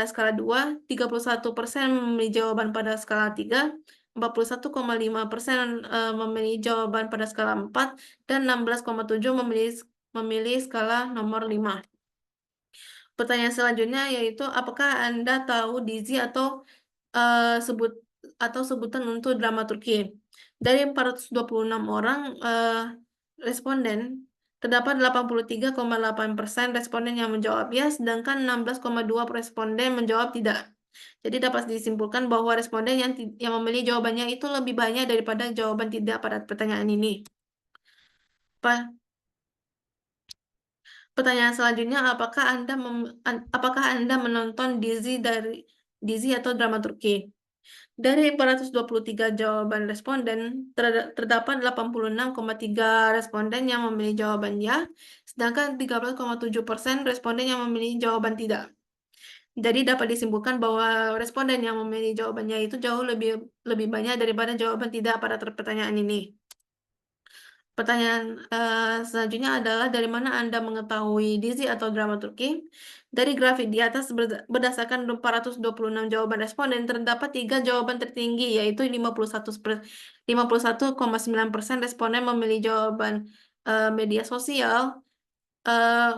skala 2, 31% memilih jawaban pada skala 3, 41,5% memilih jawaban pada skala 4, dan 16,7% memilih skala nomor 5. Pertanyaan selanjutnya yaitu, apakah Anda tahu Dizi eh, sebut sebutan untuk drama Turki? Dari 426 orang responden, terdapat 83,8% responden yang menjawab ya, sedangkan 16,2 responden menjawab tidak. Jadi dapat disimpulkan bahwa responden yang memilih jawabannya itu lebih banyak daripada jawaban tidak pada pertanyaan ini. Pertanyaan selanjutnya, apakah Anda menonton Dizi atau drama Turki? Dari 423 jawaban responden, terdapat 86,3 responden yang memilih jawaban ya, sedangkan 13,7% responden yang memilih jawaban tidak. Jadi dapat disimpulkan bahwa responden yang memilih jawabannya itu jauh lebih banyak daripada jawaban tidak pada pertanyaan ini. Pertanyaan selanjutnya adalah, dari mana Anda mengetahui Dizi atau drama Turki? Dari grafik di atas, berdasarkan 426 jawaban responden, terdapat 3 jawaban tertinggi, yaitu 51,9% responden memilih jawaban media sosial, eh,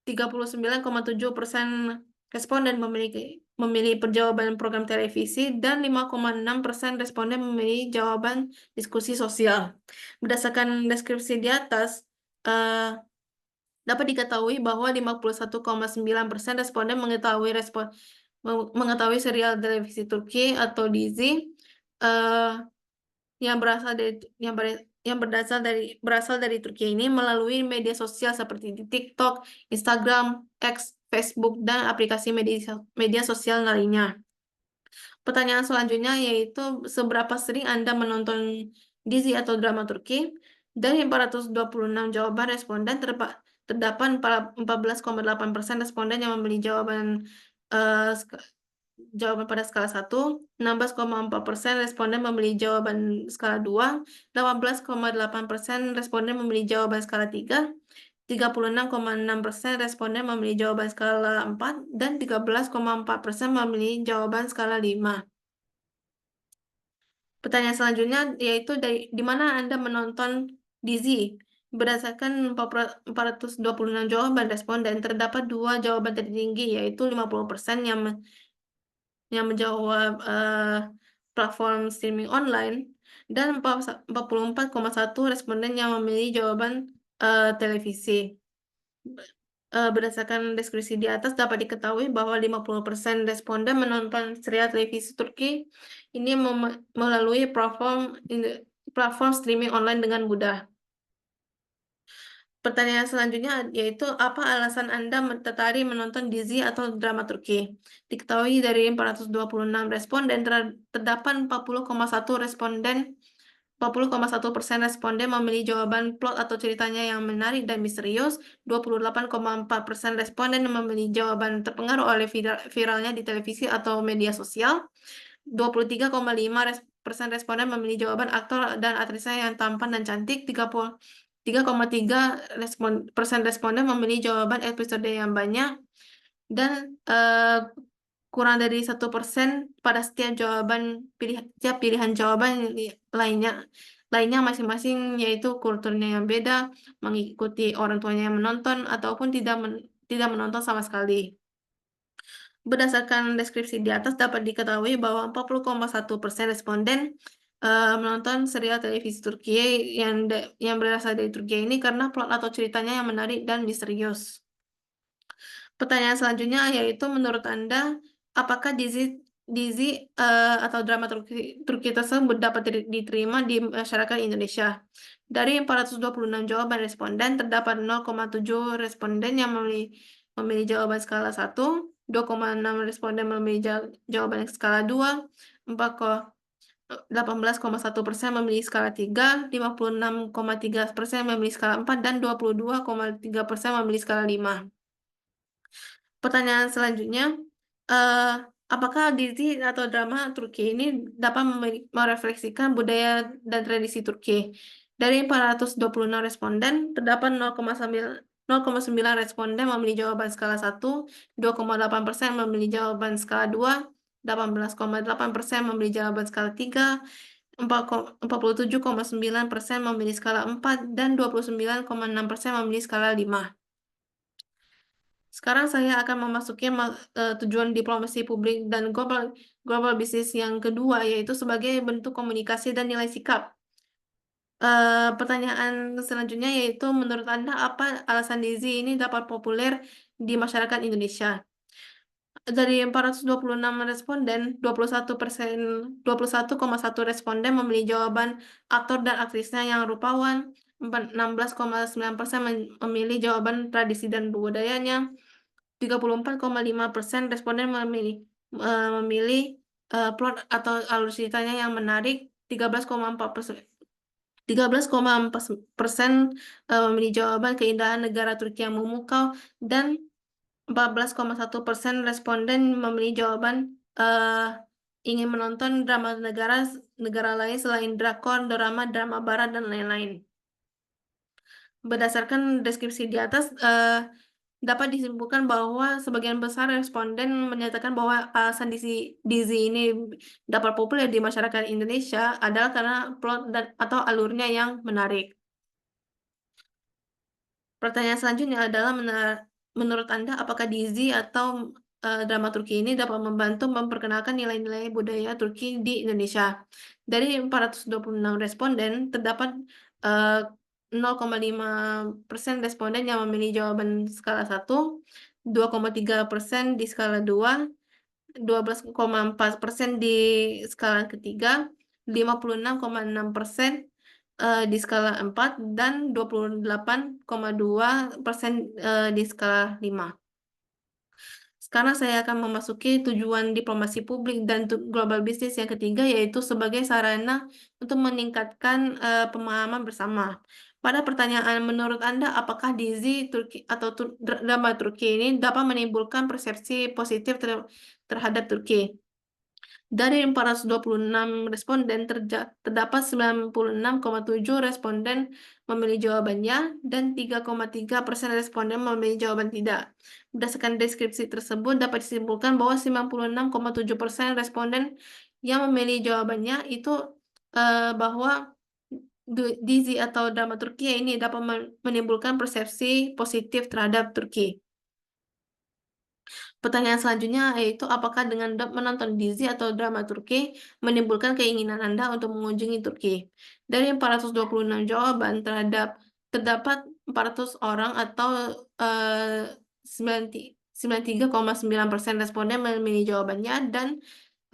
39,7% responden memilih perjawaban program televisi, dan 5,6% responden memilih jawaban diskusi sosial. Berdasarkan deskripsi di atas, dapat diketahui bahwa 51,9% responden mengetahui serial televisi Turki atau Dizi eh, yang berasal dari Turki ini melalui media sosial seperti di TikTok, Instagram, X, Facebook, dan aplikasi media sosial lainnya. Pertanyaan selanjutnya yaitu, seberapa sering Anda menonton Dizi atau drama Turki? Dari 426 jawaban responden, terdapat 14,8% responden yang memilih eh, jawaban pada skala 1, 16,4% responden memilih jawaban skala 2, 18,8% responden memilih jawaban skala 3, 36,6% responden memilih jawaban skala 4, dan 13,4% memilih jawaban skala 5. Pertanyaan selanjutnya yaitu, di mana Anda menonton Dizi? Berdasarkan 426 jawaban responden, terdapat 2 jawaban tertinggi, yaitu 50% yang menjawab platform streaming online, dan 44,1 responden yang memilih jawaban televisi. Berdasarkan deskripsi di atas, dapat diketahui bahwa 50% responden menonton serial televisi Turki ini melalui platform streaming online dengan mudah. Pertanyaan selanjutnya yaitu, apa alasan Anda tertarik menonton Dizi atau drama Turki? Diketahui dari 426 responden, terdapat 40,1% responden memilih jawaban plot atau ceritanya yang menarik dan misterius, 28,4% responden memilih jawaban terpengaruh oleh viralnya di televisi atau media sosial, 23,5% responden memilih jawaban aktor dan aktrisnya yang tampan dan cantik, 3,3% responden memilih jawaban episode yang banyak, dan kurang dari 1% pada setiap pilihan jawaban lainnya masing-masing, yaitu kulturnya yang beda, mengikuti orang tuanya yang menonton, ataupun tidak menonton sama sekali. Berdasarkan deskripsi di atas, dapat diketahui bahwa 40,1% responden menonton serial televisi Turki yang berasal dari Turki ini karena plot atau ceritanya yang menarik dan misterius. Pertanyaan selanjutnya yaitu, menurut Anda, apakah Dizi atau drama Turki tersebut dapat diterima di masyarakat Indonesia? Dari 426 jawaban responden, terdapat 0,7 responden yang memilih jawaban skala 1, 2,6 responden memilih jawaban skala 2, 18,1% memilih skala 3, 56,3% memilih skala 4, dan 22,3% memilih skala 5. Pertanyaan selanjutnya, eee, apakah Dizi atau drama Turki ini dapat merefleksikan budaya dan tradisi Turki? Dari 426 responden, terdapat 0,9 responden memilih jawaban skala 1, 2,8% memilih jawaban skala 2, 18,8% memilih jawaban skala 3, 47,9% memilih skala 4, dan 29,6% memilih skala 5. Sekarang saya akan memasuki tujuan diplomasi publik dan global bisnis yang kedua, yaitu sebagai bentuk komunikasi dan nilai sikap. Pertanyaan selanjutnya yaitu, menurut Anda apa alasan Dizi ini dapat populer di masyarakat Indonesia? Dari 426 responden, 21,1% responden memilih jawaban aktor dan aktrisnya yang rupawan, 16,9% memilih jawaban tradisi dan budayanya, 34,5% responden memilih plot atau alur ceritanya yang menarik, 13,4% memilih jawaban keindahan negara Turki yang memukau, dan 14,1% responden memilih jawaban ingin menonton drama negara lain selain drakor, drama, drama barat, dan lain-lain. Berdasarkan deskripsi di atas, dapat disimpulkan bahwa sebagian besar responden menyatakan bahwa alasan Dizi ini dapat populer di masyarakat Indonesia adalah karena plot dan atau alurnya yang menarik. Pertanyaan selanjutnya adalah, menurut Anda apakah Dizi atau drama Turki ini dapat membantu memperkenalkan nilai-nilai budaya Turki di Indonesia? Dari 426 responden, terdapat eh, 0,5% responden yang memilih jawaban skala 1, 2,3% di skala 2, 12,4% di skala ketiga, 56,6% di skala 4, dan 28,2% di skala 5. Sekarang saya akan memasuki tujuan diplomasi publik dan global bisnis yang ketiga, yaitu sebagai sarana untuk meningkatkan pemahaman bersama. Pada pertanyaan, menurut Anda, apakah Dizi Turki atau drama Turki ini dapat menimbulkan persepsi positif terhadap Turki? Dari 426 responden, terdapat 96,7 responden memilih jawabannya dan 3,3% responden memilih jawaban tidak. Berdasarkan deskripsi tersebut, dapat disimpulkan bahwa 96,7% responden yang memilih jawabannya itu bahwa Dizi atau drama Turki ini dapat menimbulkan persepsi positif terhadap Turki. Pertanyaan selanjutnya yaitu, apakah dengan menonton Dizi atau drama Turki menimbulkan keinginan Anda untuk mengunjungi Turki? Dari 426 jawaban, terdapat 400 orang atau 93,9% responden memilih jawabannya, dan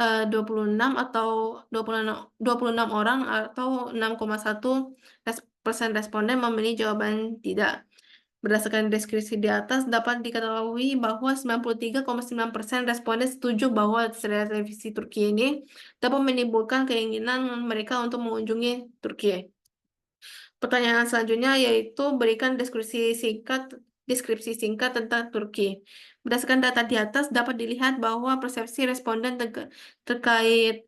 26 orang atau 6,1% responden memilih jawaban tidak. Berdasarkan deskripsi di atas, dapat diketahui bahwa 93,9% responden setuju bahwa serial televisi Turki ini dapat menimbulkan keinginan mereka untuk mengunjungi Turki. Pertanyaan selanjutnya yaitu, berikan deskripsi singkat tentang Turki. Berdasarkan data di atas, dapat dilihat bahwa persepsi responden terkait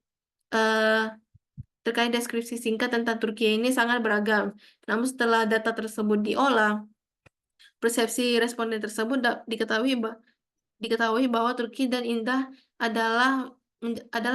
eh, terkait deskripsi singkat tentang Turki ini sangat beragam. Namun setelah data tersebut diolah, persepsi responden tersebut diketahui bahwa Turki dan indah adalah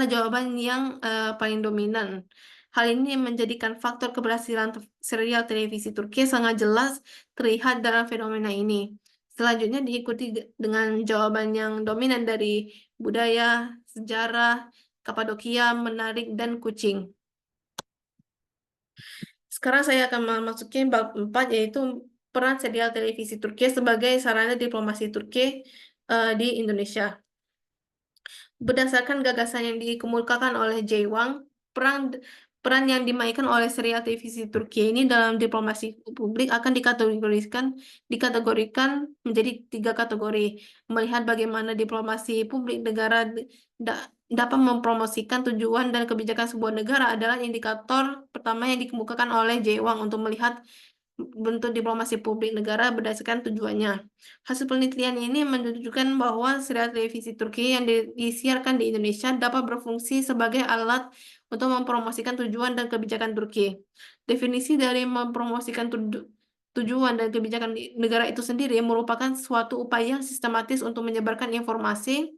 jawaban yang paling dominan. Hal ini menjadikan faktor keberhasilan serial televisi Turki sangat jelas terlihat dalam fenomena ini. Selanjutnya diikuti dengan jawaban yang dominan dari budaya, sejarah, Kapadokia, menarik, dan kucing. Sekarang saya akan memasuki bab 4, yaitu peran serial televisi Turki sebagai sarana diplomasi Turki di Indonesia. Berdasarkan gagasan yang dikemukakan oleh Jaywang, peran peran yang dimainkan oleh serial televisi Turki ini dalam diplomasi publik akan dikategorikan menjadi 3 kategori. Melihat bagaimana diplomasi publik negara dapat mempromosikan tujuan dan kebijakan sebuah negara adalah indikator pertama yang dikemukakan oleh Jaywang untuk melihat bentuk diplomasi publik negara berdasarkan tujuannya. Hasil penelitian ini menunjukkan bahwa serial televisi Turki yang disiarkan di Indonesia dapat berfungsi sebagai alat untuk mempromosikan tujuan dan kebijakan Turki. Definisi dari mempromosikan tujuan dan kebijakan negara itu sendiri merupakan suatu upaya sistematis untuk menyebarkan informasi,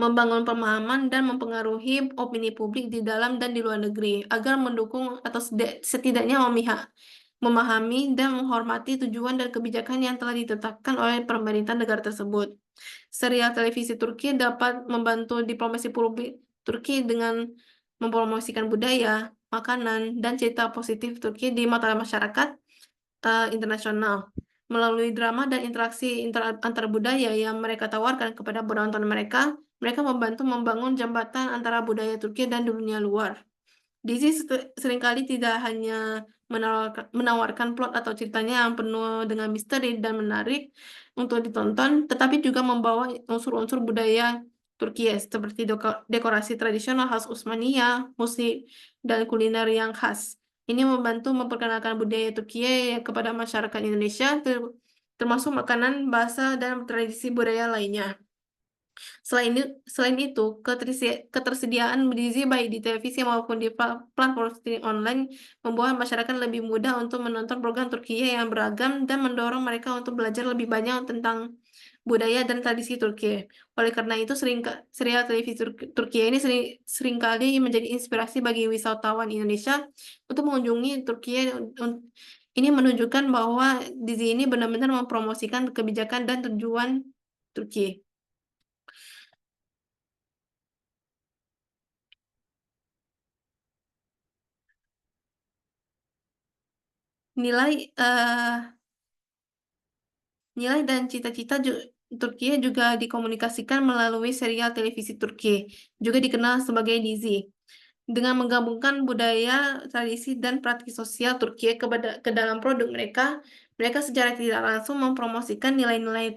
membangun pemahaman, dan mempengaruhi opini publik di dalam dan di luar negeri agar mendukung atau setidaknya memahami dan menghormati tujuan dan kebijakan yang telah ditetapkan oleh pemerintah negara tersebut. Serial televisi Turki dapat membantu diplomasi publik Turki dengan mempromosikan budaya, makanan, dan cerita positif Turki di mata masyarakat internasional. Melalui drama dan interaksi antar budaya yang mereka tawarkan kepada penonton mereka, mereka membantu membangun jembatan antara budaya Turki dan dunia luar. Disney seringkali tidak hanya menawarkan plot atau ceritanya yang penuh dengan misteri dan menarik untuk ditonton, tetapi juga membawa unsur-unsur budaya Turki seperti dekorasi tradisional khas Utsmania, musik, dan kuliner yang khas. Ini membantu memperkenalkan budaya Turki kepada masyarakat Indonesia, termasuk makanan, bahasa, dan tradisi budaya lainnya. Selain itu, ketersediaan gizi baik di televisi maupun di platform streaming online membuat masyarakat lebih mudah untuk menonton program Turkiye yang beragam dan mendorong mereka untuk belajar lebih banyak tentang budaya dan tradisi Turki. Oleh karena itu, serial televisi Turki ini seringkali menjadi inspirasi bagi wisatawan Indonesia untuk mengunjungi Turki. Ini menunjukkan bahwa di sini benar-benar mempromosikan kebijakan dan tujuan Turki. Nilai Nilai dan cita-cita Turki juga dikomunikasikan melalui serial televisi Turki, juga dikenal sebagai Dizi. Dengan menggabungkan budaya, tradisi, dan praktik sosial Turki ke dalam produk mereka, mereka secara tidak langsung mempromosikan nilai-nilai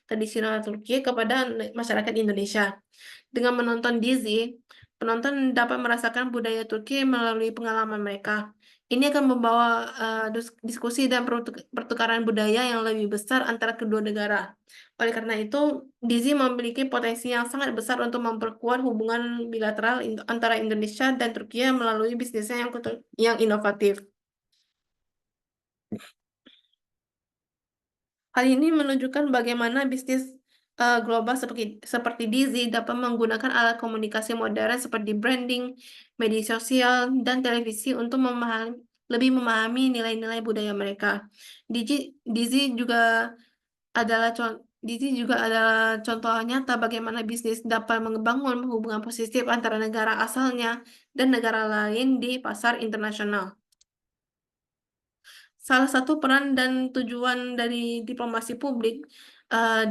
tradisional Turki kepada masyarakat Indonesia. Dengan menonton Dizi, penonton dapat merasakan budaya Turki melalui pengalaman mereka. Ini akan membawa diskusi dan pertukaran budaya yang lebih besar antara kedua negara. Oleh karena itu, Dizi memiliki potensi yang sangat besar untuk memperkuat hubungan bilateral antara Indonesia dan Turki melalui bisnisnya yang inovatif. Hal ini menunjukkan bagaimana bisnis global seperti Dizzy dapat menggunakan alat komunikasi modern seperti branding, media sosial, dan televisi untuk lebih memahami nilai-nilai budaya mereka. Dizzy juga adalah contoh nyata bagaimana bisnis dapat membangun hubungan positif antara negara asalnya dan negara lain di pasar internasional. Salah satu peran dan tujuan dari diplomasi publik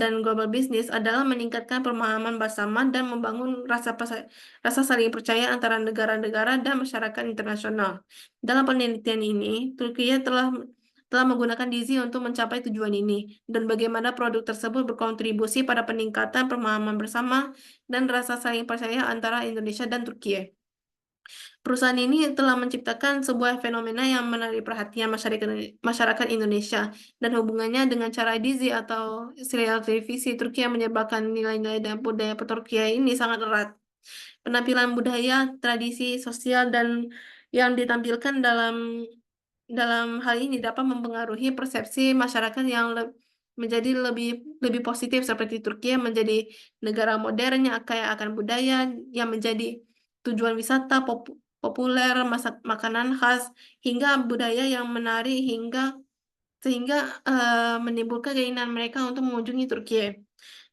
dan global business adalah meningkatkan pemahaman bersama dan membangun rasa saling percaya antara negara-negara dan masyarakat internasional. Dalam penelitian ini, Turki telah menggunakan Dizi untuk mencapai tujuan ini dan bagaimana produk tersebut berkontribusi pada peningkatan pemahaman bersama dan rasa saling percaya antara Indonesia dan Turki. Perusahaan ini telah menciptakan sebuah fenomena yang menarik perhatian masyarakat Indonesia dan hubungannya dengan cara Dizi atau serial televisi Turki yang menyebarkan nilai-nilai dan budaya Turki ini sangat erat. Penampilan budaya, tradisi, sosial, dan yang ditampilkan dalam hal ini dapat mempengaruhi persepsi masyarakat yang menjadi lebih positif seperti Turki yang menjadi negara modern yang kaya akan budaya yang menjadi tujuan wisata populer, makanan khas, hingga budaya yang menarik sehingga menimbulkan keinginan mereka untuk mengunjungi Turki.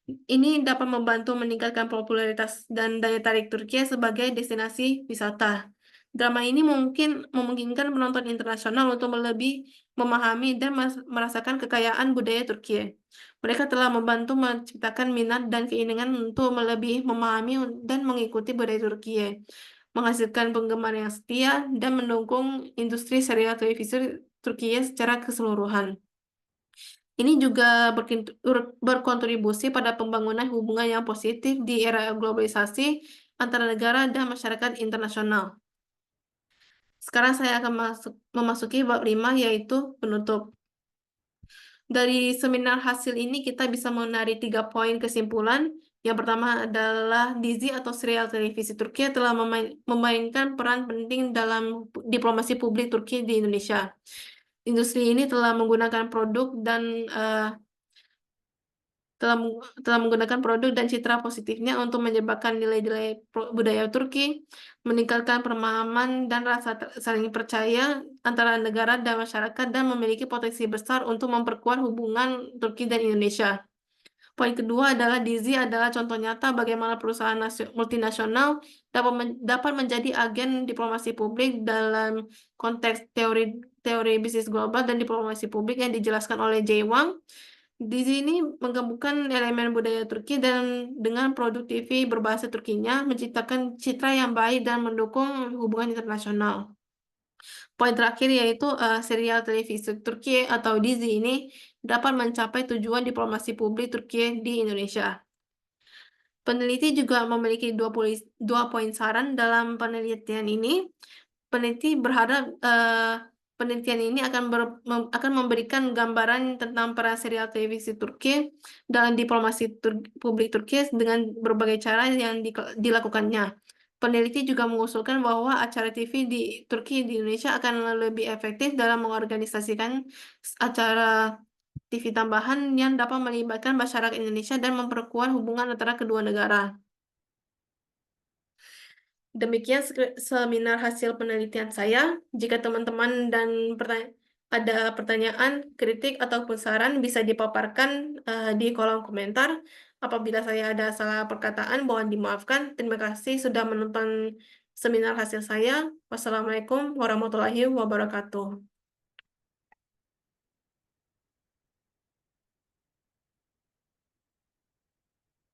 Ini dapat membantu meningkatkan popularitas dan daya tarik Turki sebagai destinasi wisata. Drama ini memungkinkan penonton internasional untuk lebih memahami dan merasakan kekayaan budaya Turki. Mereka telah membantu menciptakan minat dan keinginan untuk lebih memahami dan mengikuti budaya Turki, menghasilkan penggemar yang setia, dan mendukung industri serial televisi Turki secara keseluruhan. Ini juga berkontribusi pada pembangunan hubungan yang positif di era globalisasi antara negara dan masyarakat internasional. Sekarang saya akan memasuki bab 5, yaitu penutup. Dari seminar hasil ini kita bisa menarik 3 poin kesimpulan. Yang pertama adalah Dizi atau serial televisi Turki telah memainkan peran penting dalam diplomasi publik Turki di Indonesia. Industri ini telah menggunakan produk dan telah menggunakan produk dan citra positifnya untuk menyebarkan nilai-nilai budaya Turki, meningkatkan pemahaman dan rasa saling percaya antara negara dan masyarakat, dan memiliki potensi besar untuk memperkuat hubungan Turki dan Indonesia. Poin kedua adalah Dizi adalah contoh nyata bagaimana perusahaan multinasional dapat menjadi agen diplomasi publik dalam konteks teori teori bisnis global dan diplomasi publik yang dijelaskan oleh Jay Wang. Di sini menggabungkan elemen budaya Turki dan dengan produk TV berbahasa Turkinya, menciptakan citra yang baik dan mendukung hubungan internasional. Poin terakhir yaitu serial televisi Turki atau Dizi ini dapat mencapai tujuan diplomasi publik Turki di Indonesia. Peneliti juga memiliki dua poin saran dalam penelitian ini. Peneliti berharap penelitian ini akan memberikan gambaran tentang peran serial televisi Turki dalam diplomasi publik Turki dengan berbagai cara yang dilakukannya. Peneliti juga mengusulkan bahwa acara TV di Turki di Indonesia akan lebih efektif dalam mengorganisasikan acara TV tambahan yang dapat melibatkan masyarakat Indonesia dan memperkuat hubungan antara kedua negara. Demikian seminar hasil penelitian saya. Jika teman-teman dan ada pertanyaan, kritik, ataupun saran, bisa dipaparkan di kolom komentar. Apabila saya ada salah perkataan, mohon dimaafkan. Terima kasih sudah menonton seminar hasil saya. Wassalamualaikum warahmatullahi wabarakatuh.